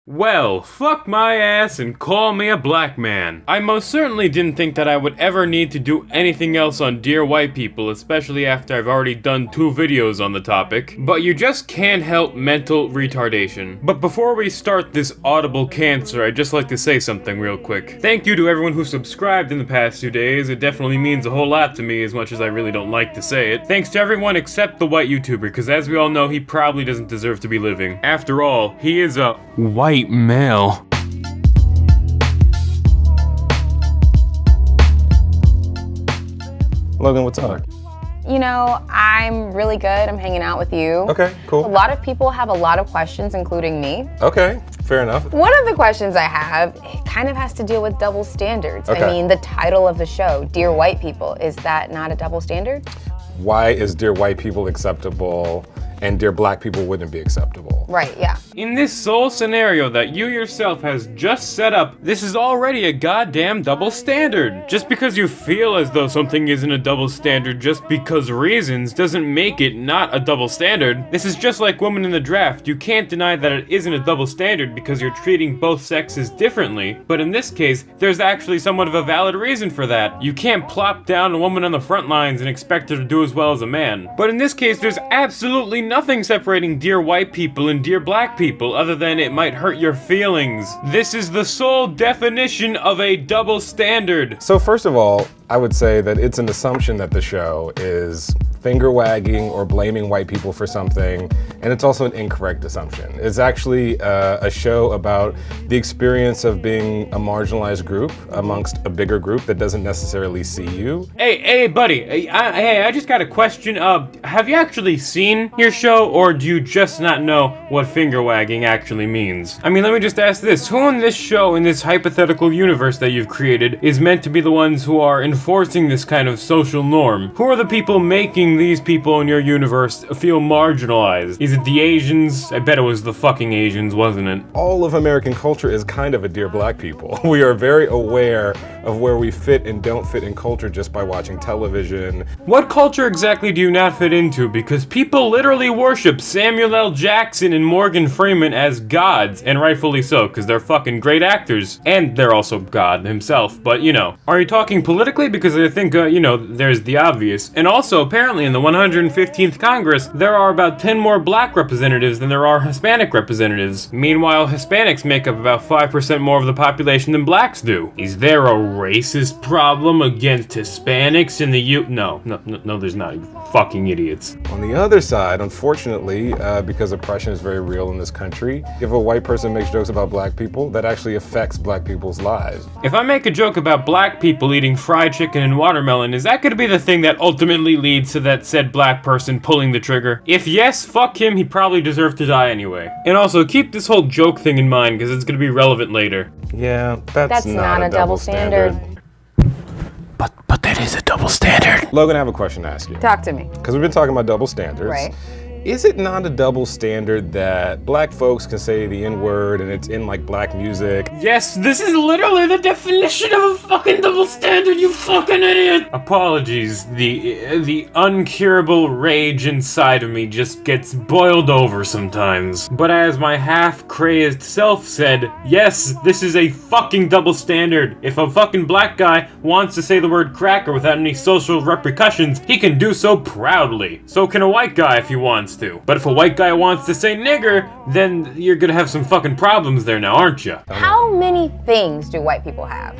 Well, fuck my ass and call me a black man. I most certainly didn't think that I would ever need to do anything else on Dear White People, especially after I've already done 2 videos on the topic, but you just can't help mental retardation. But before we start this audible cancer, I'd just like to say something real quick. Thank you to everyone who subscribed in the past 2 days, it definitely means a whole lot to me as much as I really don't like to say it. Thanks to everyone except the white YouTuber, because as we all know, he probably doesn't deserve to be living. After all, he is a white male. Logan, what's up? You know, I'm really good. I'm hanging out with you. Okay, cool. A lot of people have a lot of questions, including me. Okay, fair enough. One of the questions I have, it kind of has to deal with double standards. Okay. I mean, the title of the show, Dear White People, is that not a double standard? Why is Dear White People acceptable and Dear Black People wouldn't be acceptable? Right, yeah. In this sole scenario that you yourself has just set up, this is already a goddamn double standard. Just because you feel as though something isn't a double standard just because reasons doesn't make it not a double standard. This is just like women in the draft. You can't deny that it isn't a double standard because you're treating both sexes differently, but in this case, there's actually somewhat of a valid reason for that. You can't plop down a woman on the front lines and expect her to do as well as a man. But in this case, there's absolutely nothing separating Dear White People and Dear Black People other than it might hurt your feelings. This is the sole definition of a double standard. So first of all, I would say that it's an assumption that the show is finger wagging or blaming white people for something, and it's also an incorrect assumption. It's actually a show about the experience of being a marginalized group amongst a bigger group that doesn't necessarily see you. Hey, buddy. I just got a question. Have you actually seen your show, or do you just not know what finger wagging actually means? I mean, let me just ask this. Who in this show, in this hypothetical universe that you've created, is meant to be the ones who are enforcing this kind of social norm? Who are the people making these people in your universe feel marginalized? Is it the Asians? I bet it was the fucking Asians, wasn't it? All of American culture is kind of a Dear Black People. We are very aware of where we fit and don't fit in culture just by watching television. What culture exactly do you not fit into? Because people literally worship Samuel L. Jackson and Morgan Freeman as gods, and rightfully so, because they're fucking great actors. And they're also God himself, but you know. Are you talking politically? Because I think, there's the obvious. And also, apparently in the 115th Congress, there are about 10 more black representatives than there are Hispanic representatives. Meanwhile, Hispanics make up about 5% more of the population than blacks do. Is there a racist problem against Hispanics in the No, there's not, you fucking idiots. On the other side, unfortunately, because oppression is very real in this country, if a white person makes jokes about black people, that actually affects black people's lives. If I make a joke about black people eating fried chicken and watermelon, is that gonna be the thing that ultimately leads to that said black person pulling the trigger? If yes, fuck him, he probably deserved to die anyway. And also, keep this whole joke thing in mind, because it's gonna be relevant later. Yeah, that's not a double standard. But that is a double standard. Logan, I have a question to ask you. Talk to me. Because we've been talking about double standards. Right. Is it not a double standard that black folks can say the N-word and it's in like black music? Yes, this is literally the definition of a fucking double standard, you fucking idiot! Apologies, the uncurable rage inside of me just gets boiled over sometimes. But as my half-crazed self said, yes, this is a fucking double standard. If a fucking black guy wants to say the word cracker without any social repercussions, he can do so proudly. So can a white guy if he wants to. But if a white guy wants to say nigger, then you're gonna have some fucking problems there now, aren't you? How many things do white people have?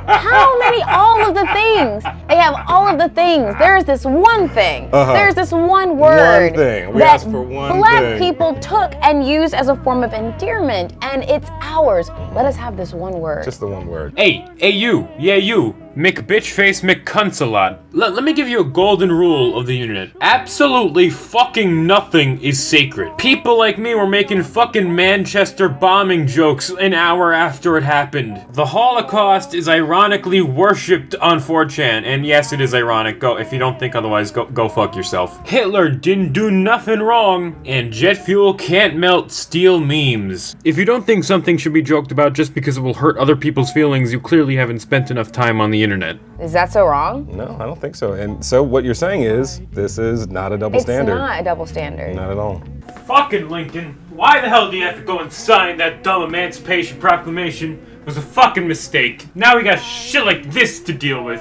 How many? All of the things. They have all of the things. There's this one thing. There's this one word One thing. We that asked for one black thing. people took and used as a form of endearment, and it's ours. Let us have this one word. Just the one word. Hey, you. Yeah, you. McBitchface McCunsalot. Let me give you a golden rule of the internet. Absolutely fucking nothing is sacred. People like me were making fucking Manchester bombing jokes an hour after it happened. The Holocaust is ironically worshipped on 4chan, and yes, it is ironic. Go, if you don't think otherwise, go fuck yourself. Hitler didn't do nothing wrong, and jet fuel can't melt steel memes. If you don't think something should be joked about just because it will hurt other people's feelings, you clearly haven't spent enough time on the internet. Is that so wrong? No, I don't think so. And so what you're saying is, this is not a double standard. It's not a double standard. Not at all. Fucking Lincoln. Why the hell do you have to go and sign that dumb Emancipation Proclamation? It was a fucking mistake. Now we got shit like this to deal with.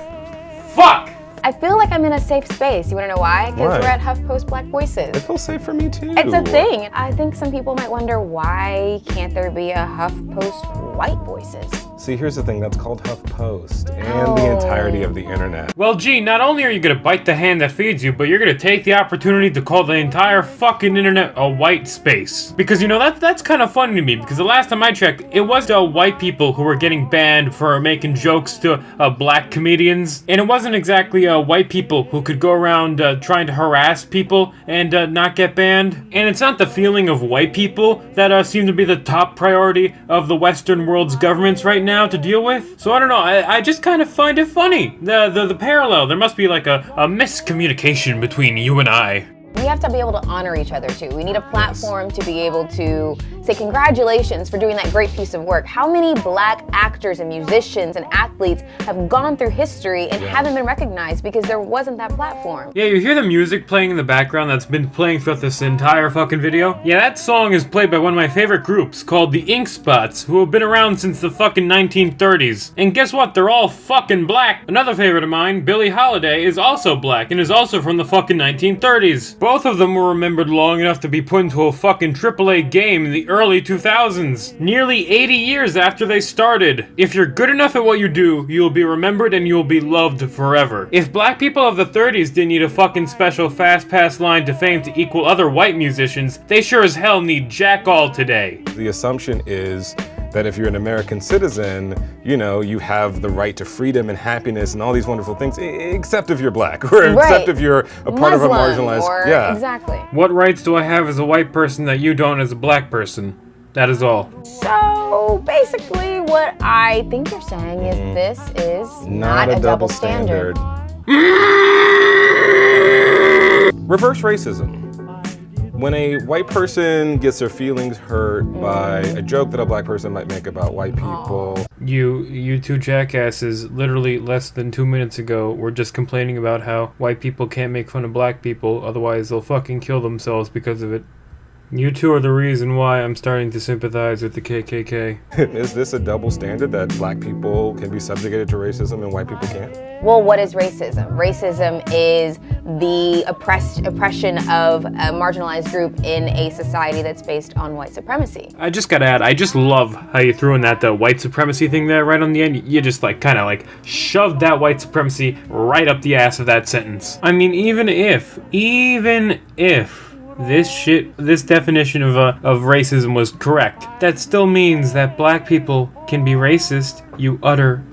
Fuck! I feel like I'm in a safe space. You wanna know why? Because Why? we're at HuffPost Black Voices. It feels safe for me too. It's a thing. I think some people might wonder, why can't there be a HuffPost White Voices? See, here's the thing, that's called HuffPost and the entirety of the internet. Well, gee, not only are you gonna bite the hand that feeds you, but you're gonna take the opportunity to call the entire fucking internet a white space. Because, you know, that's kind of funny to me, because the last time I checked, it was white people who were getting banned for making jokes to black comedians, and it wasn't exactly white people who could go around trying to harass people and not get banned. And it's not the feeling of white people that seem to be the top priority of the Western world's governments right now to deal with. So I don't know, I just kind of find it funny. The parallel, there must be like a miscommunication between you and I. We have to be able to honor each other too. We need a platform to be able to say congratulations for doing that great piece of work. How many black actors and musicians and athletes have gone through history and haven't been recognized because there wasn't that platform? Yeah, you hear the music playing in the background that's been playing throughout this entire fucking video? Yeah, that song is played by one of my favorite groups called the Ink Spots, who have been around since the fucking 1930s. And guess what? They're all fucking black. Another favorite of mine, Billie Holiday, is also black and is also from the fucking 1930s. Both of them were remembered long enough to be put into a fucking AAA game in the early 2000s, nearly 80 years after they started. If you're good enough at what you do, you'll be remembered and you'll be loved forever. If black people of the 30s didn't need a fucking special fast pass line to fame to equal other white musicians, they sure as hell need jack all today. The assumption is that if you're an American citizen, you know, you have the right to freedom and happiness and all these wonderful things, except if you're black, or except if you're a part of a marginalized, Exactly. What rights do I have as a white person that you don't as a black person? That is all. So basically what I think you're saying is this is not a double standard. Reverse racism. When a white person gets their feelings hurt by a joke that a black person might make about white people. You two jackasses, literally less than 2 minutes ago, were just complaining about how white people can't make fun of black people, otherwise they'll fucking kill themselves because of it. You two are the reason why I'm starting to sympathize with the KKK. Is this a double standard that black people can be subjugated to racism and white people can't? Well, what is racism? Racism is the oppression of a marginalized group in a society that's based on white supremacy. I just gotta add, I just love how you threw in that white supremacy thing there right on the end. You just kind of shoved that white supremacy right up the ass of that sentence. I mean, even if this definition of racism was correct, that still means that black people can be racist. You utter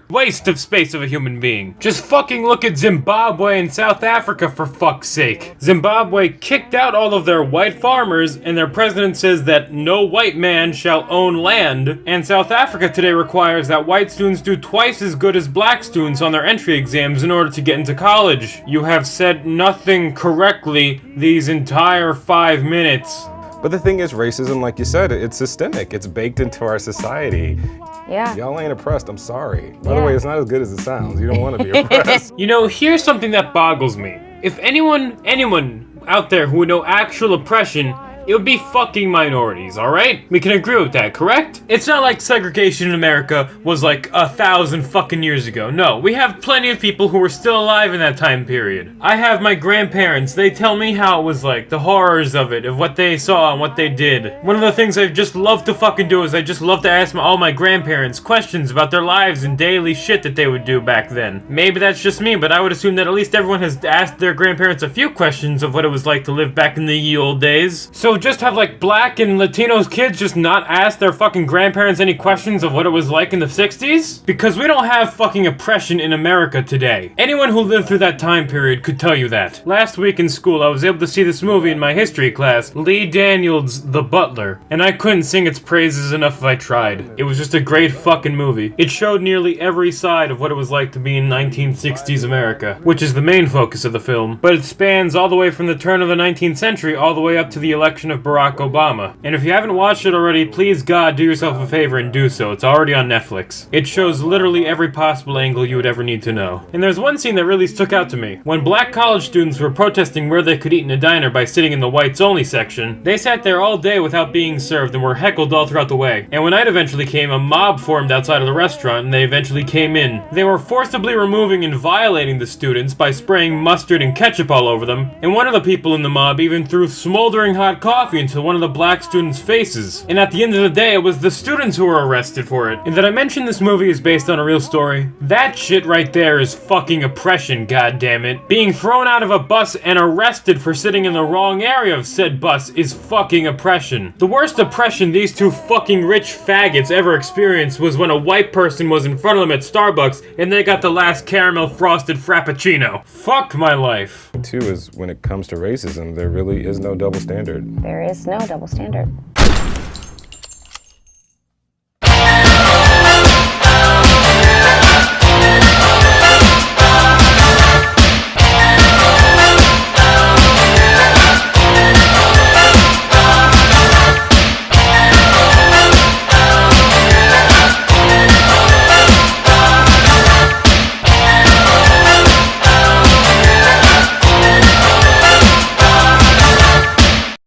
waste of space of a human being. Just fucking look at Zimbabwe and South Africa, for fuck's sake. Zimbabwe kicked out all of their white farmers, and their president says that no white man shall own land. And South Africa today requires that white students do twice as good as black students on their entry exams in order to get into college. You have said nothing correctly these entire 5 minutes. But the thing is, racism, like you said, it's systemic. It's baked into our society. Yeah. Y'all ain't oppressed, I'm sorry. By the way, it's not as good as it sounds. You don't want to be oppressed. You know, here's something that boggles me. If anyone out there who would know actual oppression, it would be fucking minorities, alright? We can agree with that, correct? It's not like segregation in America was 1,000 fucking years ago. No, we have plenty of people who were still alive in that time period. I have my grandparents, they tell me how it was the horrors of it, of what they saw and what they did. One of the things I just love to fucking do is I just love to ask all my grandparents questions about their lives and daily shit that they would do back then. Maybe that's just me, but I would assume that at least everyone has asked their grandparents a few questions of what it was like to live back in the ye old days. So just have black and Latinos kids just not ask their fucking grandparents any questions of what it was like in the 60s? Because we don't have fucking oppression in America today. Anyone who lived through that time period could tell you that. Last week in school I was able to see this movie in my history class, Lee Daniels' The Butler, and I couldn't sing its praises enough if I tried. It was just a great fucking movie. It showed nearly every side of what it was like to be in 1960s America, which is the main focus of the film, but it spans all the way from the turn of the 19th century all the way up to the election assassination of Barack Obama. And if you haven't watched it already, please God do yourself a favor and do so. It's already on Netflix. It shows literally every possible angle you would ever need to know. And there's one scene that really stuck out to me. When black college students were protesting where they could eat in a diner by sitting in the whites only section, they sat there all day without being served and were heckled all throughout the way. And when night eventually came, a mob formed outside of the restaurant and they eventually came in. They were forcibly removing and violating the students by spraying mustard and ketchup all over them, and one of the people in the mob even threw smoldering hot coffee into one of the black students' faces. And at the end of the day, it was the students who were arrested for it. And did I mention this movie is based on a real story? That shit right there is fucking oppression, goddammit. Being thrown out of a bus and arrested for sitting in the wrong area of said bus is fucking oppression. The worst oppression these two fucking rich faggots ever experienced was when a white person was in front of them at Starbucks and they got the last caramel frosted frappuccino. Fuck my life. Two is when it comes to racism, there really is no double standard. There is no double standard.